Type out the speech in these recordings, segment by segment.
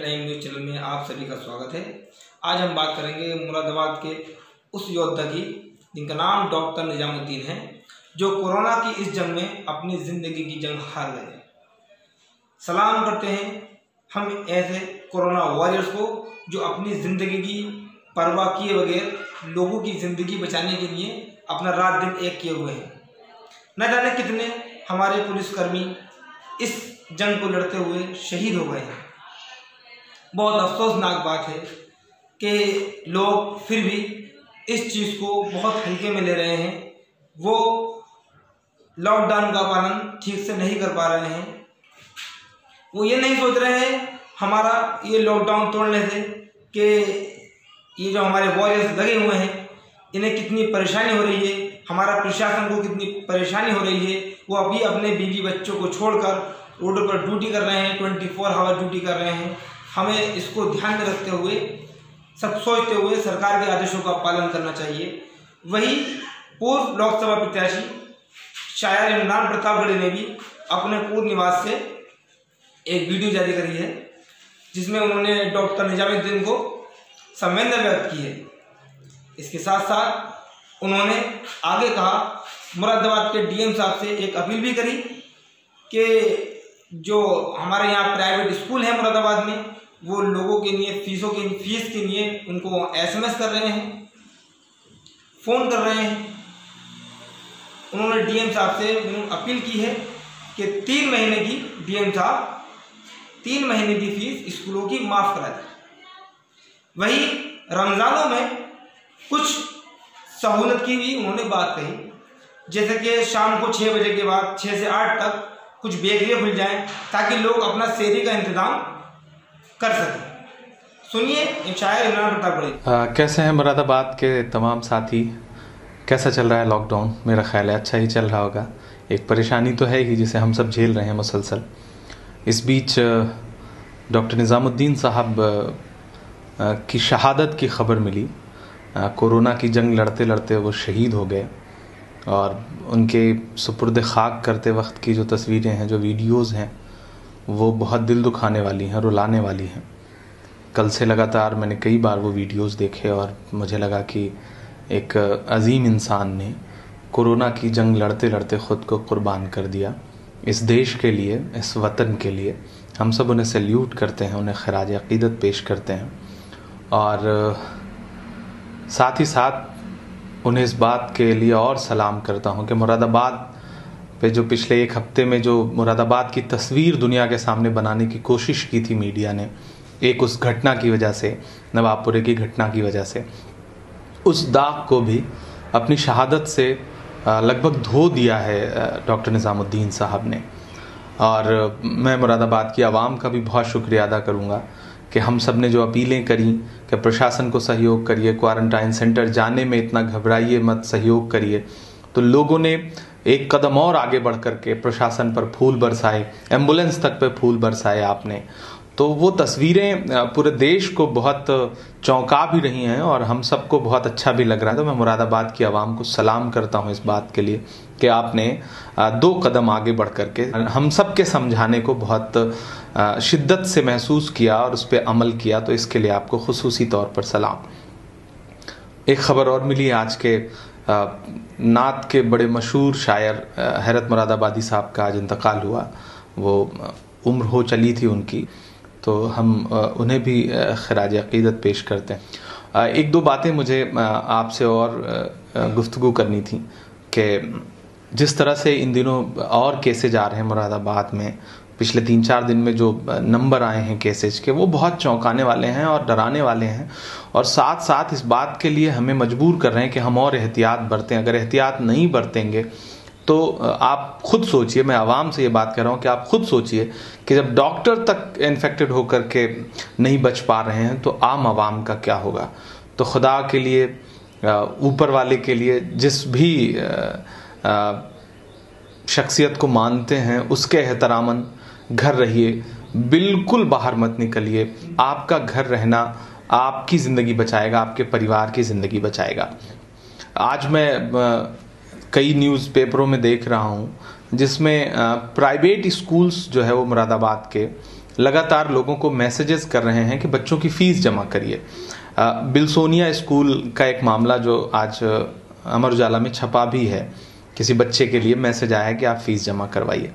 Time news channel में आप सभी का स्वागत है। आज हम बात करेंगे मुरादाबाद के उस योद्धा की जिनका नाम डॉक्टर निजामुद्दीन है, जो कोरोना की इस जंग में अपनी ज़िंदगी की जंग हार गए। सलाम करते हैं हम ऐसे कोरोना वॉरियर्स को जो अपनी ज़िंदगी की परवाह किए बगैर लोगों की ज़िंदगी बचाने के लिए अपना रात दिन एक किए हुए हैं। न जाने कितने हमारे पुलिसकर्मी इस जंग को लड़ते हुए शहीद हो गए हैं। बहुत अफसोसनाक बात है कि लोग फिर भी इस चीज़ को बहुत हल्के में ले रहे हैं। वो लॉकडाउन का पालन ठीक से नहीं कर पा रहे हैं। वो ये नहीं सोच रहे हैं हमारा ये लॉकडाउन तोड़ने से कि ये जो हमारे वॉरियर्स लगे हुए हैं इन्हें कितनी परेशानी हो रही है, हमारा प्रशासन को कितनी परेशानी हो रही है। वो अभी अपने बीवी बच्चों को छोड़कर रोडों पर ड्यूटी कर रहे हैं, 24 आवर ड्यूटी कर रहे हैं। हमें इसको ध्यान में रखते हुए, सब सोचते हुए सरकार के आदेशों का पालन करना चाहिए। वही पूर्व लोकसभा प्रत्याशी शायर इमरान प्रतापगढ़ी ने भी अपने पूर्व निवास से एक वीडियो जारी करी है, जिसमें उन्होंने डॉक्टर निजामुद्दीन को संवेदना व्यक्त की है। इसके साथ साथ उन्होंने आगे कहा, मुरादाबाद के डीएम साहब से एक अपील भी करी कि जो हमारे यहाँ प्राइवेट स्कूल है मुरादाबाद में, वो लोगों के लिए फीस के लिए उनको एसएमएस कर रहे हैं, फ़ोन कर रहे हैं। उन्होंने डीएम साहब से अपील की है कि 3 महीने की डीएम साहब 3 महीने की फीस स्कूलों की माफ़ करा दें। वही रमज़ानों में कुछ सहूलत की भी उन्होंने बात कही, जैसे कि शाम को 6 बजे के बाद 6 से 8 तक कुछ बेकरियाँ खुल जाएं ताकि लोग अपना सेहरी का इंतज़ाम कर सकें। सुनिए एक शायर इमरान प्रतापगढ़ी। कैसे हैं मुरादाबाद के तमाम साथी? कैसा चल रहा है लॉकडाउन? मेरा ख्याल है अच्छा ही चल रहा होगा। एक परेशानी तो है ही जिसे हम सब झेल रहे हैं मुसलसल। इस बीच डॉक्टर निजामुद्दीन साहब की शहादत की खबर मिली। कोरोना की जंग लड़ते लड़ते वो शहीद हो गए और उनके सुपुर्द खाक करते वक्त की जो तस्वीरें हैं, जो वीडियोज़ हैं, वो बहुत दिल दुखाने वाली हैं, रुलाने वाली हैं। कल से लगातार मैंने कई बार वो वीडियोज़ देखे और मुझे लगा कि एक अजीम इंसान ने कोरोना की जंग लड़ते लड़ते ख़ुद को कुर्बान कर दिया इस देश के लिए, इस वतन के लिए। हम सब उन्हें सल्यूट करते हैं, उन्हें खराज अक़ीदत पेश करते हैं और साथ ही साथ उन्हें इस बात के लिए और सलाम करता हूं कि मुरादाबाद पे जो पिछले 1 हफ्ते में जो मुरादाबाद की तस्वीर दुनिया के सामने बनाने की कोशिश की थी मीडिया ने, एक उस घटना की वजह से, नवाबपुरे की घटना की वजह से, उस दाग को भी अपनी शहादत से लगभग धो दिया है डॉक्टर निजामुद्दीन साहब ने। और मैं मुरादाबाद की आवाम का भी बहुत शुक्रिया अदा करूँगा कि हम सब ने जो अपीलें करी कि प्रशासन को सहयोग करिए, क्वारंटाइन सेंटर जाने में इतना घबराइए मत, सहयोग करिए, तो लोगों ने एक कदम और आगे बढ़ कर के प्रशासन पर फूल बरसाए, एम्बुलेंस तक पे फूल बरसाए आपने। तो वो तस्वीरें पूरे देश को बहुत चौंका भी रही हैं और हम सबको बहुत अच्छा भी लग रहा है। तो मैं मुरादाबाद की आवाम को सलाम करता हूँ इस बात के लिए कि आपने 2 कदम आगे बढ़ कर के हम सब के समझाने को बहुत शिद्दत से महसूस किया और उस पर अमल किया। तो इसके लिए आपको खुसूसी तौर पर सलाम। एक ख़बर और मिली आज के नात के बड़े मशहूर शायर हैरत मुरादाबादी साहब का आज इंतकाल हुआ। वो उम्र हो चली थी उनकी, तो हम उन्हें भी खराज अक़ीदत पेश करते हैं। 1-2 बातें मुझे आपसे और गुफ्तगू करनी थी कि जिस तरह से इन दिनों और केसेज आ रहे हैं मुरादाबाद में, पिछले 3-4 दिन में जो नंबर आए हैं केसेज के, वो बहुत चौंकाने वाले हैं और डराने वाले हैं और साथ साथ इस बात के लिए हमें मजबूर कर रहे हैं कि हम और एहतियात बरतें। अगर एहतियात नहीं बरतेंगे तो आप खुद सोचिए, मैं आवाम से ये बात कर रहा हूँ कि आप खुद सोचिए कि जब डॉक्टर तक इन्फेक्टेड होकर के नहीं बच पा रहे हैं तो आम आवाम का क्या होगा। तो खुदा के लिए, ऊपर वाले के लिए, जिस भी शख्सियत को मानते हैं उसके एहतरामन घर रहिए, बिल्कुल बाहर मत निकलिए। आपका घर रहना आपकी ज़िंदगी बचाएगा, आपके परिवार की ज़िंदगी बचाएगा। आज मैं कई न्यूज़पेपरों में देख रहा हूँ जिसमें प्राइवेट स्कूल्स जो है वो मुरादाबाद के लगातार लोगों को मैसेजेस कर रहे हैं कि बच्चों की फ़ीस जमा करिए। बिल्सोनिया स्कूल का एक मामला जो आज अमर उजाला में छपा भी है, किसी बच्चे के लिए मैसेज आया कि आप फ़ीस जमा करवाइए।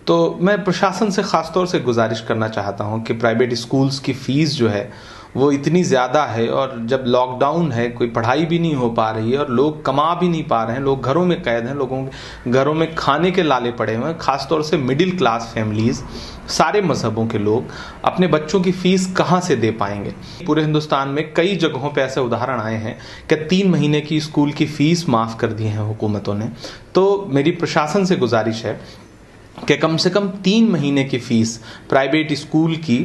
तो मैं प्रशासन से ख़ास तौर से गुजारिश करना चाहता हूं कि प्राइवेट स्कूल्स की फ़ीस जो है वो इतनी ज़्यादा है, और जब लॉकडाउन है, कोई पढ़ाई भी नहीं हो पा रही है और लोग कमा भी नहीं पा रहे हैं, लोग घरों में कैद हैं, लोगों के घरों में खाने के लाले पड़े हुए हैं, ख़ासतौर से मिडिल क्लास फैमिलीज़, सारे मजहबों के लोग अपने बच्चों की फ़ीस कहाँ से दे पाएंगे। पूरे हिंदुस्तान में कई जगहों पे ऐसे उदाहरण आए हैं कि 3 महीने की स्कूल की फ़ीस माफ़ कर दी है हुकूमतों ने। तो मेरी प्रशासन से गुजारिश है कि कम से कम 3 महीने की फ़ीस प्राइवेट स्कूल की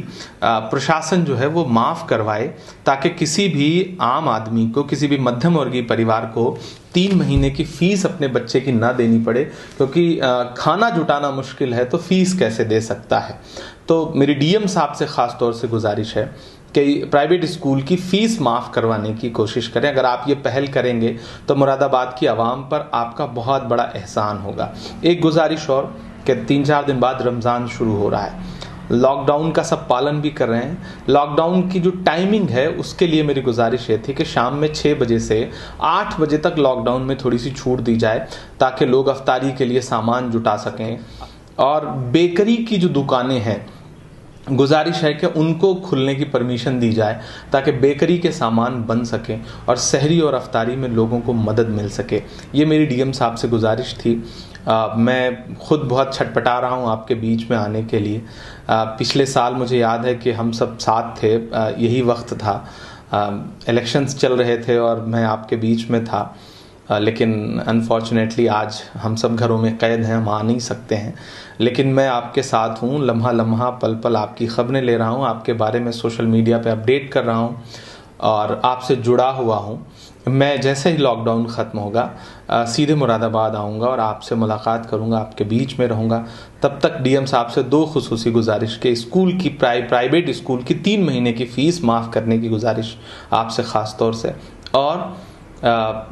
प्रशासन जो है वो माफ़ करवाए, ताकि किसी भी आम आदमी को, किसी भी मध्यम वर्गीय परिवार को 3 महीने की फ़ीस अपने बच्चे की ना देनी पड़े, क्योंकि खाना जुटाना मुश्किल है तो फ़ीस कैसे दे सकता है। तो मेरी डीएम साहब से ख़ास तौर से गुजारिश है कि प्राइवेट स्कूल की फ़ीस माफ़ करवाने की कोशिश करें। अगर आप ये पहल करेंगे तो मुरादाबाद की आवाम पर आपका बहुत बड़ा एहसान होगा। एक गुजारिश और कि 3-4 दिन बाद रमज़ान शुरू हो रहा है, लॉकडाउन का सब पालन भी कर रहे हैं। लॉकडाउन की जो टाइमिंग है उसके लिए मेरी गुजारिश ये थी कि शाम में 6 बजे से 8 बजे तक लॉकडाउन में थोड़ी सी छूट दी जाए, ताकि लोग अफ्तारी के लिए सामान जुटा सकें। और बेकरी की जो दुकानें हैं, गुजारिश है कि उनको खुलने की परमिशन दी जाए, ताकि बेकरी के सामान बन सकें और सहरी और अफ्तारी में लोगों को मदद मिल सके। ये मेरी डीएम साहब से गुजारिश थी। मैं खुद बहुत छटपटा रहा हूँ आपके बीच में आने के लिए। पिछले साल मुझे याद है कि हम सब साथ थे, यही वक्त था, इलेक्शंस चल रहे थे और मैं आपके बीच में था, लेकिन अनफॉर्चुनेटली आज हम सब घरों में कैद हैं, हम आ नहीं सकते हैं। लेकिन मैं आपके साथ हूँ, लम्हा लम्हा पल पल आपकी खबरें ले रहा हूँ, आपके बारे में सोशल मीडिया पे अपडेट कर रहा हूँ और आपसे जुड़ा हुआ हूँ। मैं जैसे ही लॉकडाउन ख़त्म होगा सीधे मुरादाबाद आऊँगा और आपसे मुलाकात करूँगा, आपके बीच में रहूँगा। तब तक डीएम साहब से 2 खुसूसी गुजारिश के स्कूल की प्राइवेट स्कूल की 3 महीने की फ़ीस माफ़ करने की गुजारिश आपसे ख़ास तौर से, और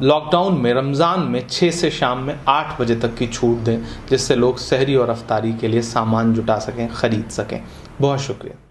लॉकडाउन में रमज़ान में 6 से शाम में 8 बजे तक की छूट दें, जिससे लोग सहरी और अफ्तारी के लिए सामान जुटा सकें, ख़रीद सकें। बहुत शुक्रिया।